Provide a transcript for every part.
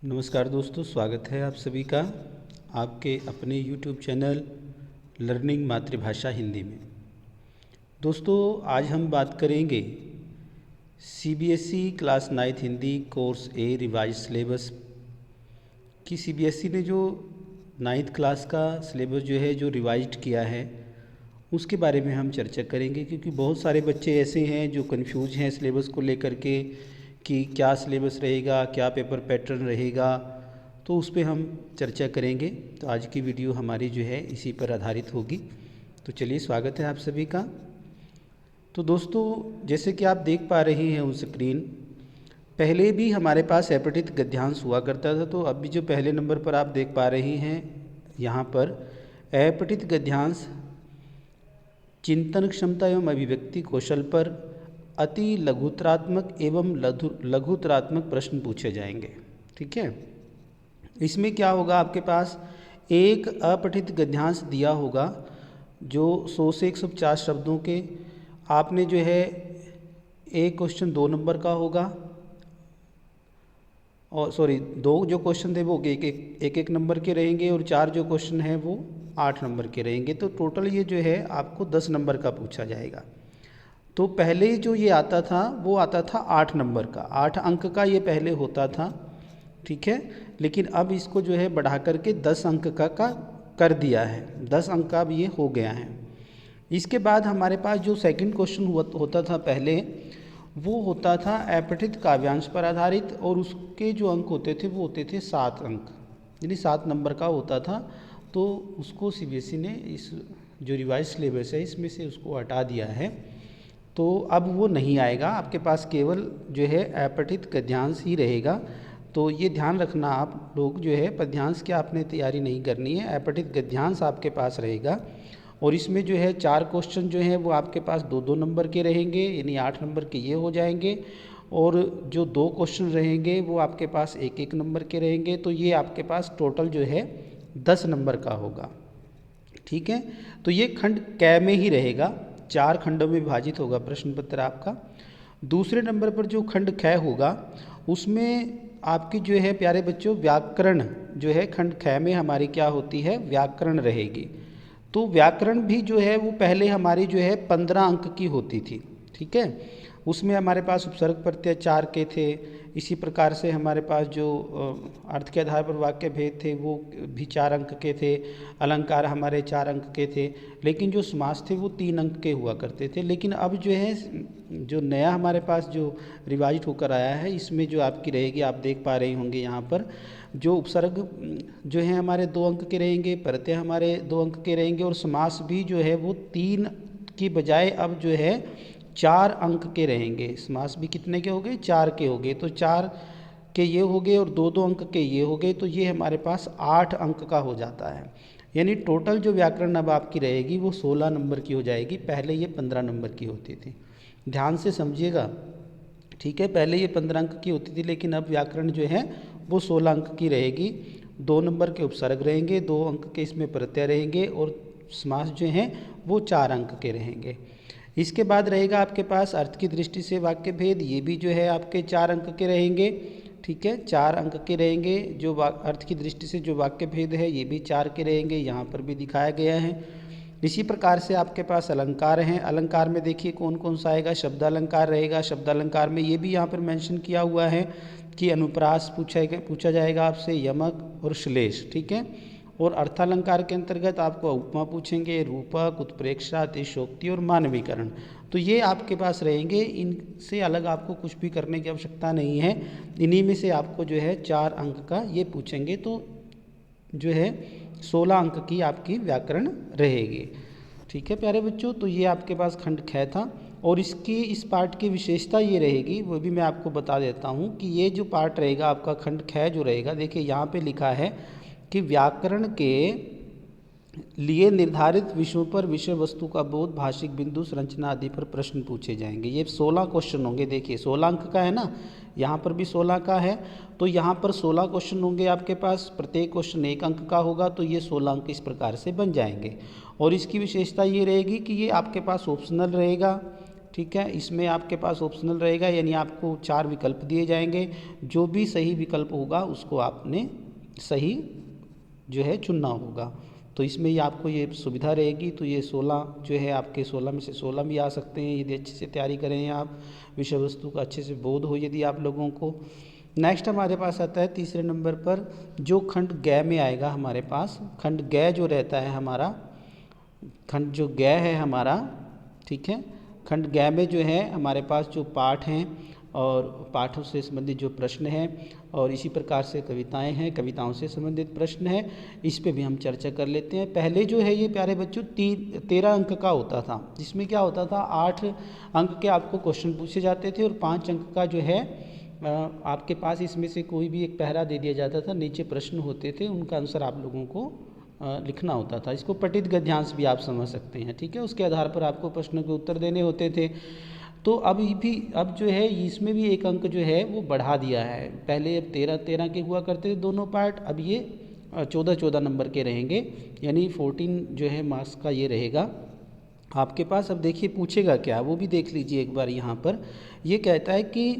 नमस्कार दोस्तों, स्वागत है आप सभी का आपके अपने यूट्यूब चैनल लर्निंग मातृभाषा हिंदी में। दोस्तों, आज हम बात करेंगे सीबीएसई क्लास 9 हिंदी कोर्स ए रिवाइज सिलेबस की। सीबीएसई ने जो 9th क्लास का सिलेबस जो है जो रिवाइज किया है उसके बारे में हम चर्चा करेंगे, क्योंकि बहुत सारे बच्चे ऐसे हैं जो कंफ्यूज हैं सिलेबस को लेकर के कि क्या सिलेबस रहेगा, क्या पेपर पैटर्न रहेगा। तो उस पर हम चर्चा करेंगे। तो आज की वीडियो हमारी जो है इसी पर आधारित होगी। तो चलिए, स्वागत है आप सभी का। तो दोस्तों, जैसे कि आप देख पा रहे हैं उस स्क्रीन, पहले भी हमारे पास अपठित गद्यांश हुआ करता था। तो अब भी जो पहले नंबर पर आप देख पा रहे हैं यहाँ पर अपठित गद्यांश चिंतन क्षमता एवं अभिव्यक्ति कौशल पर अति लघुतरात्मक एवं लघुतरात्मक प्रश्न पूछे जाएंगे। ठीक है, इसमें क्या होगा, आपके पास एक अपठित गद्यांश दिया होगा जो 100 से 150 शब्दों के। आपने जो है एक क्वेश्चन 2 नंबर का होगा, और दो जो क्वेश्चन थे वो एक नंबर के रहेंगे, और 4 जो क्वेश्चन हैं वो 8 नंबर के रहेंगे। तो टोटल ये जो है आपको 10 नंबर का पूछा जाएगा। तो पहले जो ये आता था वो आता था 8 नंबर का, 8 अंक का ये पहले होता था। ठीक है, लेकिन अब इसको जो है बढ़ा करके 10 अंक का कर दिया है। 10 अंक का अब ये हो गया है। इसके बाद हमारे पास जो सेकंड क्वेश्चन होता था पहले, वो होता था अपठित काव्यांश पर आधारित, और उसके जो अंक होते थे वो होते थे 7 अंक, यानी 7 नंबर का होता था। तो उसको सीबीएसई ने इस जो रिवाइज सिलेबस है इसमें से उसको हटा दिया है। तो अब वो नहीं आएगा, आपके पास केवल जो है अपठित गद्यांश ही रहेगा। तो ये ध्यान रखना आप लोग जो है, पद्यांश की आपने तैयारी नहीं करनी है, अपठित गद्यांश आपके पास रहेगा। और इसमें जो है 4 क्वेश्चन जो हैं वो आपके पास 2-2 नंबर के रहेंगे, यानी 8 नंबर के ये हो जाएंगे। और जो 2 क्वेश्चन रहेंगे वो आपके पास 1-1 नंबर के रहेंगे। तो ये आपके पास टोटल जो है 10 नंबर का होगा। ठीक है, तो ये खंड क में ही रहेगा, 4 खंडों में विभाजित होगा प्रश्न पत्र आपका। दूसरे नंबर पर जो खंड ख होगा उसमें आपकी जो है प्यारे बच्चों व्याकरण जो है, खंड ख में हमारी क्या होती है, व्याकरण रहेगी। तो व्याकरण भी जो है वो पहले हमारी जो है 15 अंक की होती थी। ठीक है, उसमें हमारे पास उपसर्ग प्रत्यय 4 के थे। इसी प्रकार से हमारे पास जो अर्थ के आधार पर वाक्य भेद थे वो भी 4 अंक के थे। अलंकार हमारे 4 अंक के थे, लेकिन जो समास थे वो 3 अंक के हुआ करते थे। लेकिन अब जो है जो नया हमारे पास जो रिवाइज होकर आया है इसमें जो आपकी रहेगी, आप देख पा रहे होंगे यहाँ पर जो उपसर्ग जो है हमारे 2 अंक के रहेंगे, प्रत्यय हमारे 2 अंक के रहेंगे, और समास भी जो है वो 3 की बजाय अब जो है 4 अंक के रहेंगे। समास भी कितने के हो गए, 4 के हो गए। तो 4 के ये हो गए और 2-2 अंक के ये हो गए, तो ये हमारे पास 8 अंक का हो जाता है। यानी टोटल जो व्याकरण अब आपकी रहेगी वो 16 नंबर की हो जाएगी। पहले ये 15 नंबर की होती थी, ध्यान से समझिएगा। ठीक है, पहले ये 15 अंक की होती थी, लेकिन अब व्याकरण जो है वो 16 अंक की रहेगी। 2 नंबर के उपसर्ग रहेंगे, 2 अंक के इसमें प्रत्यय रहेंगे, और समास जो हैं वो 4 अंक के रहेंगे। इसके बाद रहेगा आपके पास अर्थ की दृष्टि से वाक्य भेद, ये भी जो है आपके 4 अंक के रहेंगे। ठीक है, 4 अंक के रहेंगे। जो अर्थ की दृष्टि से जो वाक्य भेद है ये भी 4 के रहेंगे, यहाँ पर भी दिखाया गया है। इसी प्रकार से आपके पास अलंकार हैं। अलंकार में देखिए कौन कौन सा आएगा, शब्दालंकार रहेगा। शब्दालंकार में ये भी यहाँ पर मेंशन किया हुआ है कि अनुप्रास पूछा जाएगा आपसे, यमक और श्लेष। ठीक है, और अर्थालंकार के अंतर्गत आपको उपमा पूछेंगे, रूपक, उत्प्रेक्षा, अतिशयोक्ति और मानवीकरण। तो ये आपके पास रहेंगे, इनसे अलग आपको कुछ भी करने की आवश्यकता नहीं है। इन्हीं में से आपको जो है 4 अंक का ये पूछेंगे, तो जो है 16 अंक की आपकी व्याकरण रहेगी। ठीक है प्यारे बच्चों, तो ये आपके पास खंड ख था। और इसकी इस पार्ट की विशेषता ये रहेगी, वो भी मैं आपको बता देता हूँ कि ये जो पार्ट रहेगा आपका खंड ख जो रहेगा, देखिए यहाँ पे लिखा है कि व्याकरण के लिए निर्धारित विषयों पर विषय वस्तु का बोध, भाषिक बिंदु, संरचना आदि पर प्रश्न पूछे जाएंगे। ये 16 क्वेश्चन होंगे। देखिए 16 अंक का है ना, यहाँ पर भी 16 का है। तो यहाँ पर 16 क्वेश्चन होंगे आपके पास, प्रत्येक क्वेश्चन 1 अंक का होगा। तो ये 16 अंक इस प्रकार से बन जाएंगे। और इसकी विशेषता ये रहेगी कि ये आपके पास ऑप्शनल रहेगा। ठीक है। इसमें आपके पास ऑप्शनल रहेगा, यानी आपको 4 विकल्प दिए जाएंगे, जो भी सही विकल्प होगा उसको आपने सही जो है चुनना होगा। तो इसमें ये आपको ये सुविधा रहेगी। तो ये 16 जो है आपके 16 में से 16 भी आ सकते हैं यदि अच्छे से तैयारी करें आप, विषय वस्तु का अच्छे से बोध हो यदि आप लोगों को। नेक्स्ट हमारे पास आता है तीसरे नंबर पर जो खंड ग में आएगा हमारे पास, खंड ग जो रहता है हमारा, खंड जो ग है हमारा, ठीक है। खंड ग में जो है हमारे पास जो पाठ हैं और पाठों से संबंधित जो प्रश्न हैं और इसी प्रकार से कविताएं हैं, कविताओं से संबंधित प्रश्न हैं, इस पे भी हम चर्चा कर लेते हैं। पहले जो है ये प्यारे बच्चों 13 अंक का होता था, जिसमें क्या होता था 8 अंक के आपको क्वेश्चन पूछे जाते थे और 5 अंक का जो है आपके पास इसमें से कोई भी एक पहरा दे दिया जाता था, नीचे प्रश्न होते थे, उनका आंसर आप लोगों को लिखना होता था। इसको पठित गद्यांश भी आप समझ सकते हैं, ठीक है। उसके आधार पर आपको प्रश्नों के उत्तर देने होते थे। तो अब जो है इसमें भी एक अंक जो है वो बढ़ा दिया है। पहले अब 13 के हुआ करते थे दोनों पार्ट, अब ये 14 नंबर के रहेंगे, यानी 14 जो है मार्क्स का ये रहेगा आपके पास। अब देखिए पूछेगा क्या, वो भी देख लीजिए एक बार। यहाँ पर ये कहता है कि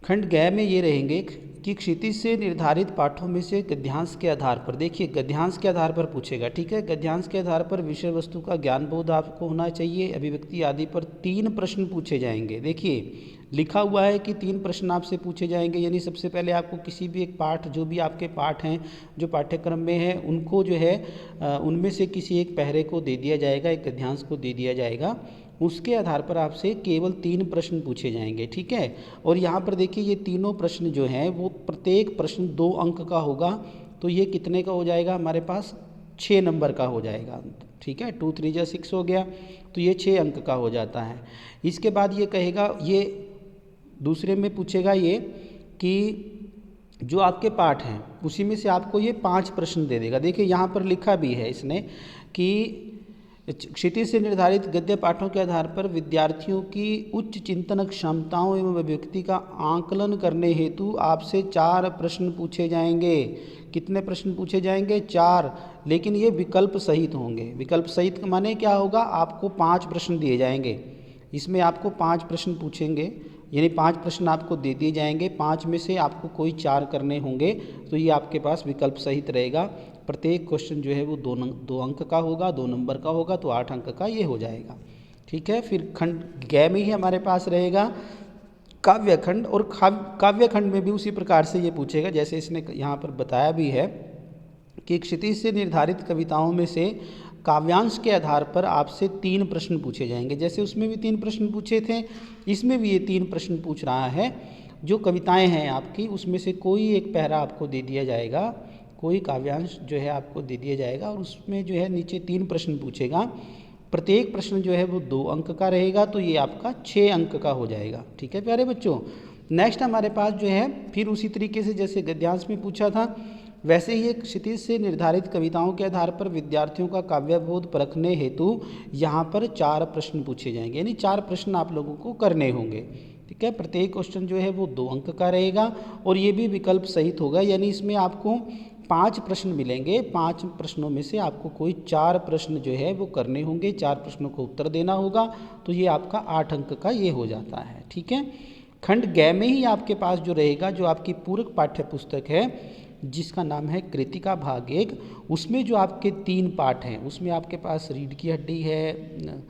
खंड ग में ये रहेंगे कि क्षितिज से निर्धारित पाठों में से गद्यांश के आधार पर, देखिए गद्यांश के आधार पर पूछेगा, ठीक है। गद्यांश के आधार पर विषय वस्तु का ज्ञान बोध आपको होना चाहिए, अभिव्यक्ति आदि पर 3 प्रश्न पूछे जाएंगे। देखिए लिखा हुआ है कि 3 प्रश्न आपसे पूछे जाएंगे, यानी सबसे पहले आपको किसी भी एक पाठ, जो भी आपके पाठ हैं जो पाठ्यक्रम में है, उनको जो है उनमें से किसी एक पहरे को दे दिया जाएगा, एक गद्यांश को दे दिया जाएगा। उसके आधार पर आपसे केवल 3 प्रश्न पूछे जाएंगे, ठीक है। और यहाँ पर देखिए ये तीनों प्रश्न जो हैं वो प्रत्येक प्रश्न 2 अंक का होगा। तो ये कितने का हो जाएगा हमारे पास, 6 नंबर का हो जाएगा, ठीक है। 2 3 6 हो गया, तो ये 6 अंक का हो जाता है। इसके बाद ये कहेगा, ये दूसरे में पूछेगा ये कि जो आपके पाठ हैं उसी में से आपको ये 5 प्रश्न दे देगा। देखिए यहाँ पर लिखा भी है इसने कि क्षितिज से निर्धारित गद्य पाठों के आधार पर विद्यार्थियों की उच्च चिंतन क्षमताओं एवं अभिव्यक्ति का आकलन करने हेतु आपसे 4 प्रश्न पूछे जाएंगे। कितने प्रश्न पूछे जाएंगे, 4, लेकिन ये विकल्प सहित होंगे। विकल्प सहित माने क्या होगा, आपको 5 प्रश्न दिए जाएंगे, इसमें आपको 5 प्रश्न पूछेंगे, यानी 5 प्रश्न आपको दे दिए जाएंगे, 5 में से आपको कोई 4 करने होंगे। तो ये आपके पास विकल्प सहित रहेगा। प्रत्येक क्वेश्चन जो है वो 2 अंक का होगा, 2 नंबर का होगा, तो 8 अंक का ये हो जाएगा, ठीक है। फिर खंड ग में ही हमारे पास रहेगा काव्य खंड, और काव्य खंड में भी उसी प्रकार से ये पूछेगा, जैसे इसने यहाँ पर बताया भी है कि क्षितिज से निर्धारित कविताओं में से काव्यांश के आधार पर आपसे 3 प्रश्न पूछे जाएंगे। जैसे उसमें भी 3 प्रश्न पूछे थे, इसमें भी ये 3 प्रश्न पूछ रहा है। जो कविताएं हैं आपकी, उसमें से कोई एक पहरा आपको दे दिया जाएगा, कोई काव्यांश जो है आपको दे दिया जाएगा, और उसमें जो है नीचे 3 प्रश्न पूछेगा। प्रत्येक प्रश्न जो है वो 2 अंक का रहेगा, तो ये आपका 6 अंक का हो जाएगा, ठीक है प्यारे बच्चों। नेक्स्ट हमारे पास जो है फिर उसी तरीके से जैसे गद्यांश में पूछा था, वैसे ही एक क्षितिज से निर्धारित कविताओं के आधार पर विद्यार्थियों का काव्यबोध परखने हेतु यहाँ पर 4 प्रश्न पूछे जाएंगे, यानी 4 प्रश्न आप लोगों को करने होंगे, ठीक है। प्रत्येक क्वेश्चन जो है वो 2 अंक का रहेगा, और ये भी विकल्प सहित होगा, यानी इसमें आपको 5 प्रश्न मिलेंगे। 5 प्रश्नों में से आपको कोई 4 प्रश्न जो है वो करने होंगे, 4 प्रश्नों को उत्तर देना होगा, तो ये आपका 8 अंक का ये हो जाता है, ठीक है। खंड ग में ही आपके पास जो रहेगा, जो आपकी पूरक पाठ्य पुस्तक है जिसका नाम है कृतिका भाग 1, उसमें जो आपके 3 पाठ हैं, उसमें आपके पास रीढ़ की हड्डी है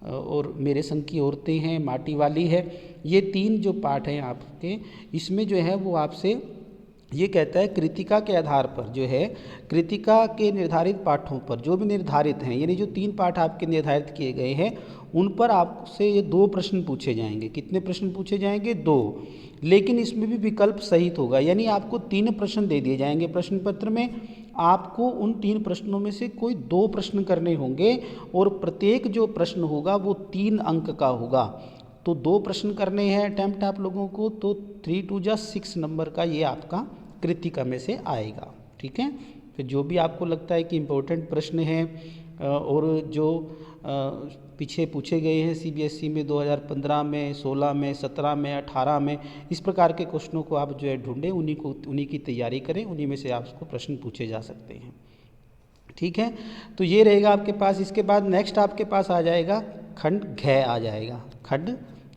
और मेरे संग की औरतें हैं, माटी वाली है, ये 3 जो पाठ हैं आपके, इसमें जो है वो आपसे ये कहता है कृतिका के आधार पर जो है, कृतिका के निर्धारित पाठों पर जो भी निर्धारित हैं, यानी जो 3 पाठ आपके निर्धारित किए गए हैं, उन पर आपसे ये 2 प्रश्न पूछे जाएंगे। कितने प्रश्न पूछे जाएंगे, 2, लेकिन इसमें भी विकल्प सहित होगा, यानी आपको 3 प्रश्न दे दिए जाएंगे प्रश्न पत्र में, आपको उन 3 प्रश्नों में से कोई 2 प्रश्न करने होंगे, और प्रत्येक जो प्रश्न होगा वो 3 अंक का होगा। तो 2 प्रश्न करने हैं अटैम्प्ट आप लोगों को, तो 3 2 6 नंबर का ये आपका कृतिका में से आएगा, ठीक है। फिर जो भी आपको लगता है कि इम्पोर्टेंट प्रश्न हैं और जो पीछे पूछे गए हैं CBSE में 2015 में, 16 में, 17 में, 18 में, इस प्रकार के क्वेश्चनों को आप जो है ढूंढें, उन्हीं की तैयारी करें, उन्हीं में से आपको प्रश्न पूछे जा सकते हैं, ठीक है। तो ये रहेगा आपके पास। इसके बाद नेक्स्ट आपके पास आ जाएगा खंड घ आ जाएगा, खंड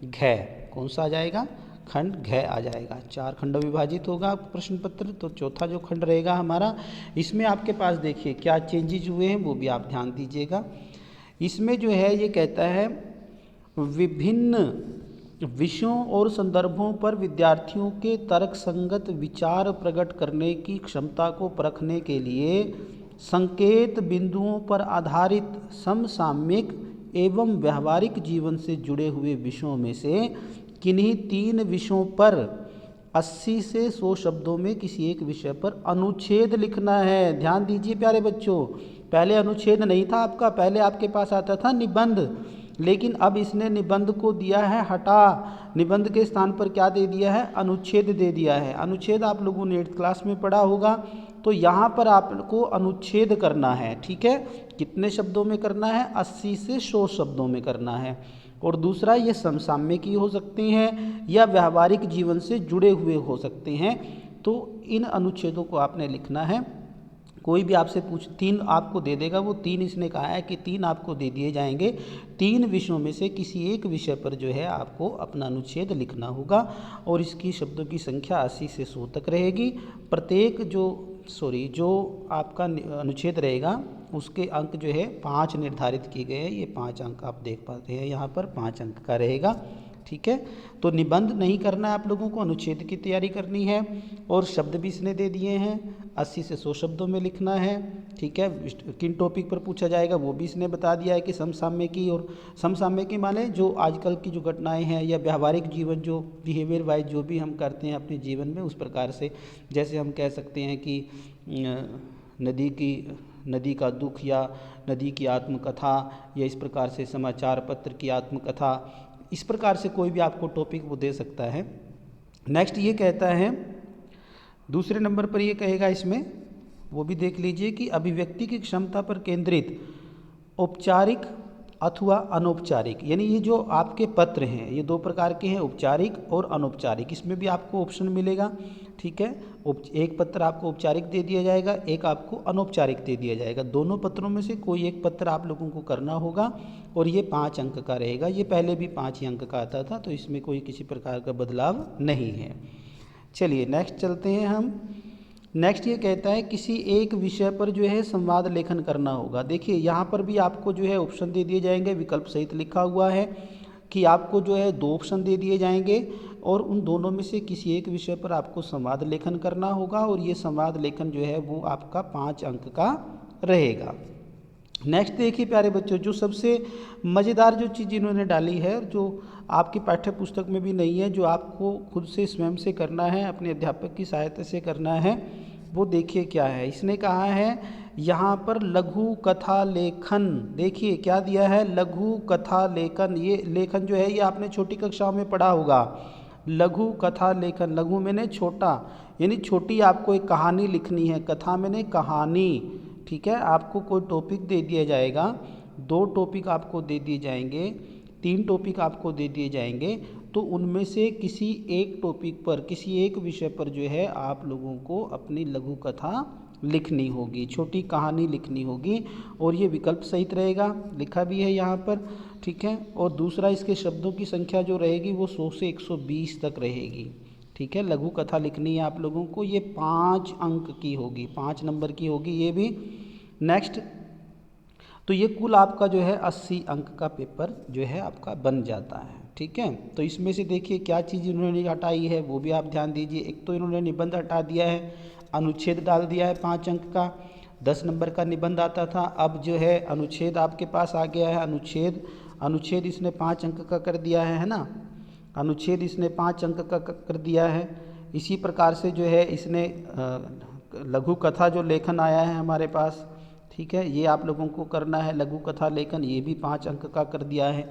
घ कौन सा आ जाएगा, खंड घ आ जाएगा। 4 खंडों विभाजित होगा प्रश्न पत्र, तो चौथा जो खंड रहेगा हमारा, इसमें आपके पास देखिए क्या चेंजेज हुए हैं वो भी आप ध्यान दीजिएगा। इसमें जो है ये कहता है विभिन्न विषयों और संदर्भों पर विद्यार्थियों के तर्क संगत विचार प्रकट करने की क्षमता को परखने के लिए संकेत बिंदुओं पर आधारित समसामयिक एवं व्यवहारिक जीवन से जुड़े हुए विषयों में से किन्हीं 3 विषयों पर 80 से 100 शब्दों में किसी एक विषय पर अनुच्छेद लिखना है। ध्यान दीजिए प्यारे बच्चों, पहले अनुच्छेद नहीं था आपका, पहले आपके पास आता था निबंध, लेकिन अब इसने निबंध को दिया है हटा, निबंध के स्थान पर क्या दे दिया है, अनुच्छेद दे दिया है। अनुच्छेद आप लोगों ने 8th क्लास में पढ़ा होगा, तो यहाँ पर आपको अनुच्छेद करना है, ठीक है। कितने शब्दों में करना है, 80 से 100 शब्दों में करना है। और दूसरा ये समसामयिक हो सकते हैं या व्यवहारिक जीवन से जुड़े हुए हो सकते हैं, तो इन अनुच्छेदों को आपने लिखना है। कोई भी आपसे 3 आपको दे देगा, वो 3 इसने कहा है कि 3 आपको दे दिए जाएंगे। 3 विषयों में से किसी एक विषय पर जो है आपको अपना अनुच्छेद लिखना होगा और इसकी शब्दों की संख्या 80 से 100 तक रहेगी। प्रत्येक जो आपका अनुच्छेद रहेगा उसके अंक जो है 5 निर्धारित किए गए हैं। ये 5 अंक आप देख पाते हैं यहाँ पर 5 अंक का रहेगा, ठीक है। तो निबंध नहीं करना है आप लोगों को, अनुच्छेद की तैयारी करनी है। और शब्द भी इसने दे दिए हैं, 80 से 100 शब्दों में लिखना है, ठीक है। किन टॉपिक पर पूछा जाएगा वो भी इसने बता दिया है कि समसामयिकी, और समसामयिकी माने जो आजकल की जो घटनाएं हैं या व्यवहारिक जीवन जो बिहेवियर वाइज जो भी हम करते हैं अपने जीवन में, उस प्रकार से जैसे हम कह सकते हैं कि नदी का दुख या नदी की आत्मकथा, या इस प्रकार से समाचार पत्र की आत्मकथा, इस प्रकार से कोई भी आपको टॉपिक वो दे सकता है। नेक्स्ट ये कहता है, दूसरे नंबर पर ये कहेगा इसमें, वो भी देख लीजिए कि अभिव्यक्ति की क्षमता पर केंद्रित औपचारिक अथवा अनौपचारिक, यानी ये जो आपके पत्र हैं ये 2 प्रकार के हैं, औपचारिक और अनौपचारिक। इसमें भी आपको ऑप्शन मिलेगा, ठीक है। एक पत्र आपको औपचारिक दे दिया जाएगा, एक आपको अनौपचारिक दे दिया जाएगा। दोनों पत्रों में से कोई एक पत्र आप लोगों को करना होगा और ये 5 अंक का रहेगा। ये पहले भी 5 ही अंक का आता था, तो इसमें कोई किसी प्रकार का बदलाव नहीं है। चलिए नेक्स्ट चलते हैं हम। नेक्स्ट ये कहता है किसी एक विषय पर जो है संवाद लेखन करना होगा। देखिए यहाँ पर भी आपको जो है ऑप्शन दे दिए जाएंगे, विकल्प सहित लिखा हुआ है कि आपको जो है 2 ऑप्शन दे दिए जाएंगे और उन दोनों में से किसी एक विषय पर आपको संवाद लेखन करना होगा और ये संवाद लेखन जो है वो आपका 5 अंक का रहेगा। नेक्स्ट देखिए प्यारे बच्चों, जो सबसे मज़ेदार जो चीज़ इन्होंने डाली है, जो आपकी पाठ्य पुस्तक में भी नहीं है, जो आपको खुद से स्वयं से करना है, अपने अध्यापक की सहायता से करना है, वो देखिए क्या है। इसने कहा है यहाँ पर लघु कथा लेखन, देखिए क्या दिया है, लघु कथा लेखन। ये लेखन जो है ये आपने छोटी कक्षाओं में पढ़ा होगा, लघु कथा लेखन। लघु मैंने छोटा, यानी छोटी आपको एक कहानी लिखनी है, कथा मैंने कहानी, ठीक है। आपको कोई टॉपिक दे दिया जाएगा, 2 टॉपिक आपको दे दिए जाएंगे, 3 टॉपिक आपको दे दिए जाएंगे, तो उनमें से किसी एक टॉपिक पर, किसी एक विषय पर जो है आप लोगों को अपनी लघु कथा लिखनी होगी, छोटी कहानी लिखनी होगी और ये विकल्प सहित रहेगा, लिखा भी है यहाँ पर, ठीक है। और दूसरा इसके शब्दों की संख्या जो रहेगी वो 100 से 120 तक रहेगी, ठीक है। लघु कथा लिखनी है आप लोगों को, ये 5 अंक की होगी, 5 नंबर की होगी ये भी। नेक्स्ट, तो ये कुल आपका जो है 80 अंक का पेपर जो है आपका बन जाता है, ठीक है। तो इसमें से देखिए क्या चीज़ इन्होंने हटाई है वो भी आप ध्यान दीजिए। एक तो इन्होंने निबंध हटा दिया है, अनुच्छेद डाल दिया है 5 अंक का, 10 नंबर का निबंध आता था, अब जो है अनुच्छेद आपके पास आ गया है। अनुच्छेद इसने 5 अंक का कर दिया है ना, अनुच्छेद इसने 5 अंक का कर दिया है। इसी प्रकार से जो है इसने लघु कथा जो लेखन आया है हमारे पास, ठीक है, ये आप लोगों को करना है लघु कथा लेखन, ये भी 5 अंक का कर दिया है।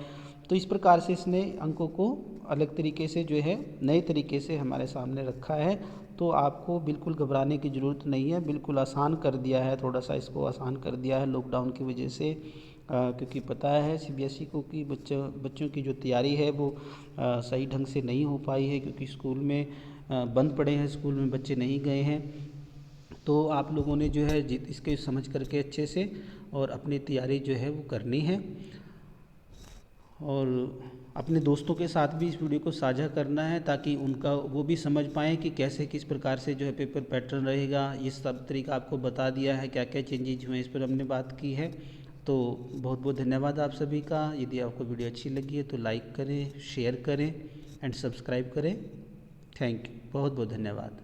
तो इस प्रकार से इसने अंकों को अलग तरीके से जो है नए तरीके से हमारे सामने रखा है। तो आपको बिल्कुल घबराने की ज़रूरत नहीं है, बिल्कुल आसान कर दिया है, थोड़ा सा इसको आसान कर दिया है लॉकडाउन की वजह से, क्योंकि पता है CBSE को कि बच्चों की जो तैयारी है वो सही ढंग से नहीं हो पाई है, क्योंकि स्कूल में बंद पड़े हैं, स्कूल में बच्चे नहीं गए हैं। तो आप लोगों ने जो है इसके समझ करके अच्छे से और अपनी तैयारी जो है वो करनी है। और अपने दोस्तों के साथ भी इस वीडियो को साझा करना है ताकि उनका वो भी समझ पाएँ कि कैसे किस प्रकार से जो है पेपर पैटर्न रहेगा। ये सब तरीका आपको बता दिया है, क्या क्या चेंजेज हुए इस पर हमने बात की है। तो बहुत बहुत धन्यवाद आप सभी का। यदि आपको वीडियो अच्छी लगी है तो लाइक करें, शेयर करें एंड सब्सक्राइब करें। थैंक यू, बहुत बहुत धन्यवाद।